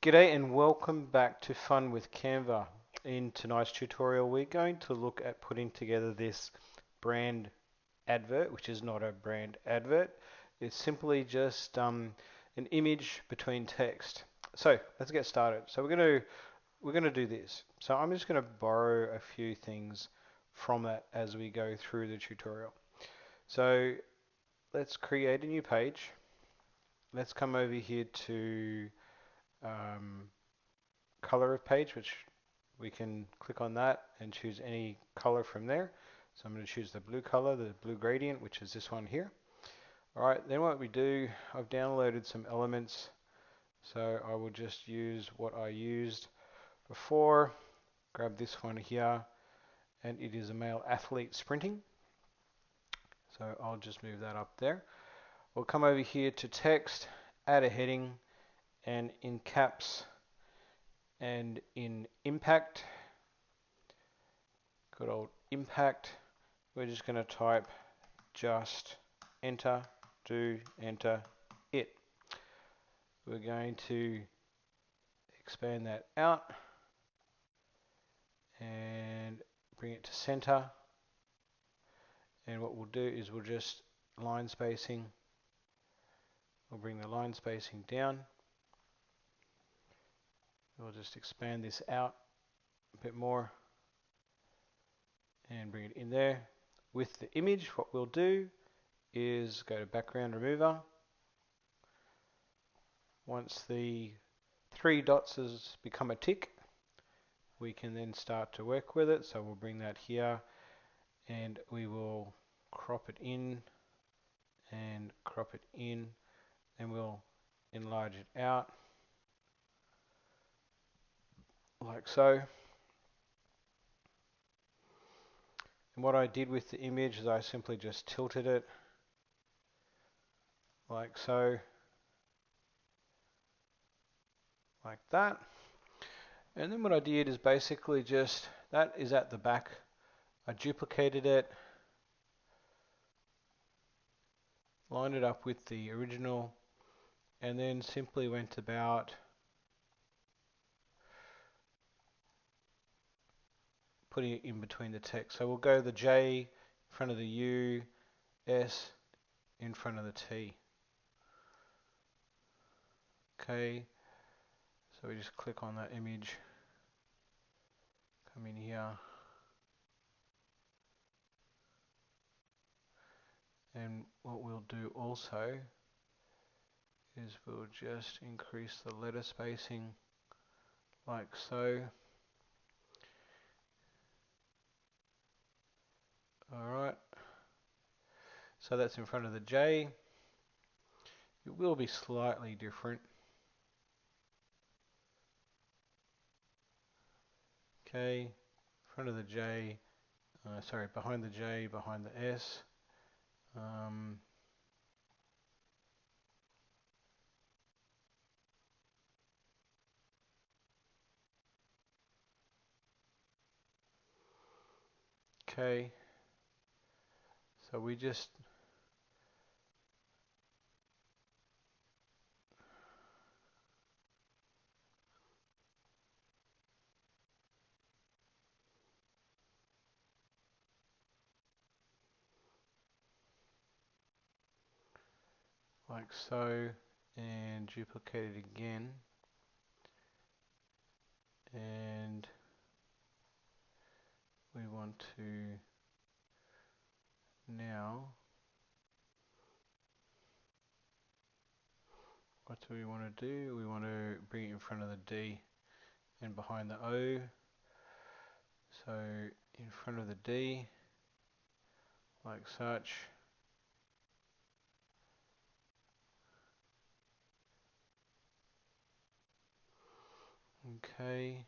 G'day and welcome back to Fun with Canva. In tonight's tutorial, we're going to look at putting together this brand advert, which is not a brand advert. It's simply just an image between text. So let's get started. So we're gonna do this. So I'm just gonna borrow a few things from that as we go through the tutorial. So let's create a new page. Let's come over here to um, color of page, which we can click on that and choose any color from there. So I'm going to choose the blue color, the blue gradient, which is this one here. Alright, then what we do, I've downloaded some elements, so I will just use what I used before. Grab this one here, and it is a male athlete sprinting. So I'll just move that up there. We'll come over here to text, add a heading, and in caps and in impact, good old impact, we're just going to type just enter, do enter it. We're going to expand that out and bring it to center. And what we'll do is we'll just line spacing. We'll bring the line spacing down. We'll just expand this out a bit more and bring it in there. With the image, what we'll do is go to background remover. Once the three dots has become a tick, we can then start to work with it. So we'll bring that here and we will crop it in and crop it in, and we'll enlarge it out like so. And what I did with the image is I simply just tilted it like so, like that. And then what I did is basically just, that is at the back, I duplicated it, lined it up with the original, and then simply went about putting it in between the text. So we'll go the J in front of the U, S in front of the T. Okay, so we just click on that image, come in here, and what we'll do also is we'll just increase the letter spacing like so. Alright, so that's in front of the J. It will be slightly different. Okay, front of the J, sorry, behind the J, behind the S. Okay, so we just like so, and duplicate it again, and we want to now, what do we want to do? We want to bring it in front of the D and behind the O. So in front of the D, like such. Okay.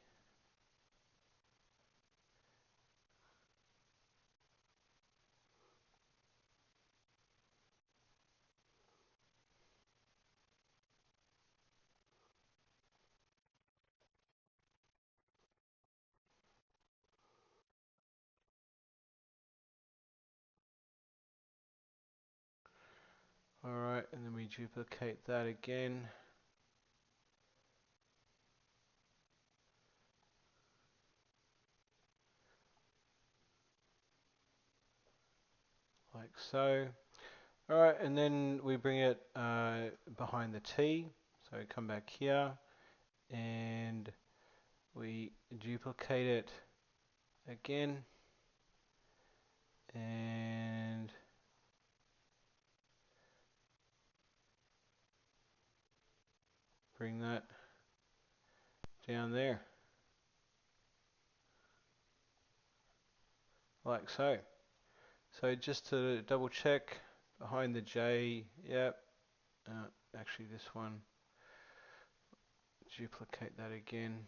Alright, and then we duplicate that again. like so. Alright, and then we bring it behind the T. So we come back here and we duplicate it again and bring that down there like so. So just to double check, behind the J, yep, actually this one, duplicate that again.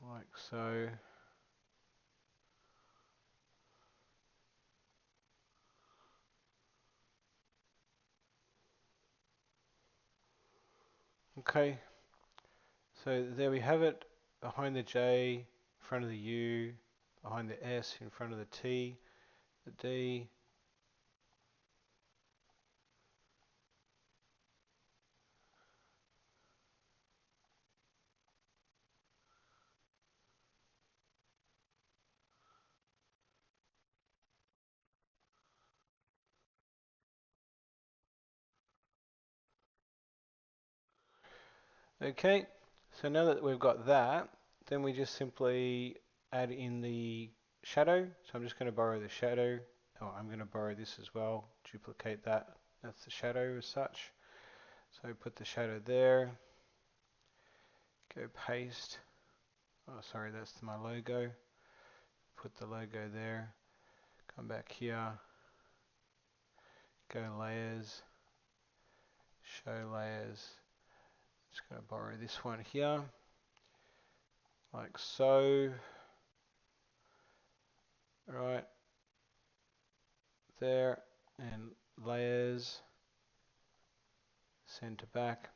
Like so. Okay, so there we have it, behind the J, in front of the U, behind the S, in front of the T, the D. Okay, so now that we've got that, then we just simply add in the shadow. So I'm just going to borrow the shadow. Oh, I'm going to borrow this as well, duplicate that. That's the shadow as such. So put the shadow there, go paste. Oh, sorry, that's my logo. Put the logo there. Come back here, go layers, show layers. Just going to borrow this one here, like so. Right there, and layers, center back.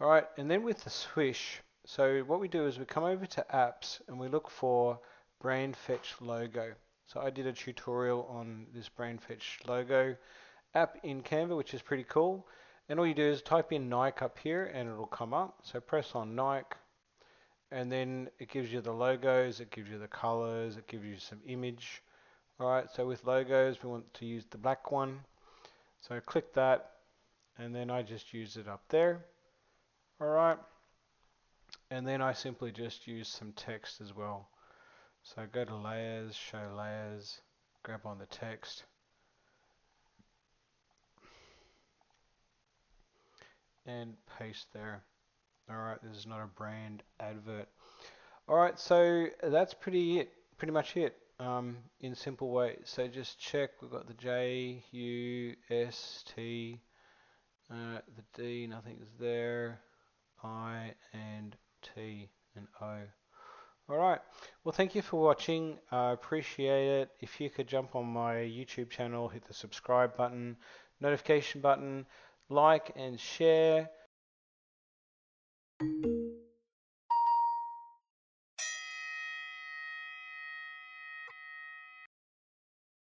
All right, and then with the swish, so what we do is we come over to apps and we look for brand fetch logo. So I did a tutorial on this brand fetch logo app in Canva, which is pretty cool. And all you do is type in Nike up here and it'll come up. So press on Nike and then it gives you the logos, it gives you the colors, it gives you some image. All right, so with logos, we want to use the black one. So click that and then I just use it up there. All right. And then I simply just use some text as well. So go to layers, show layers, grab on the text, and paste there. Alright, this is not a brand advert. Alright, so that's pretty much it in simple ways. So just check, we've got the J, U, S, T, the D, nothing's there, I, and T, and O. Alright, well thank you for watching, I appreciate it. If you could jump on my YouTube channel, hit the subscribe button, notification button, like and share.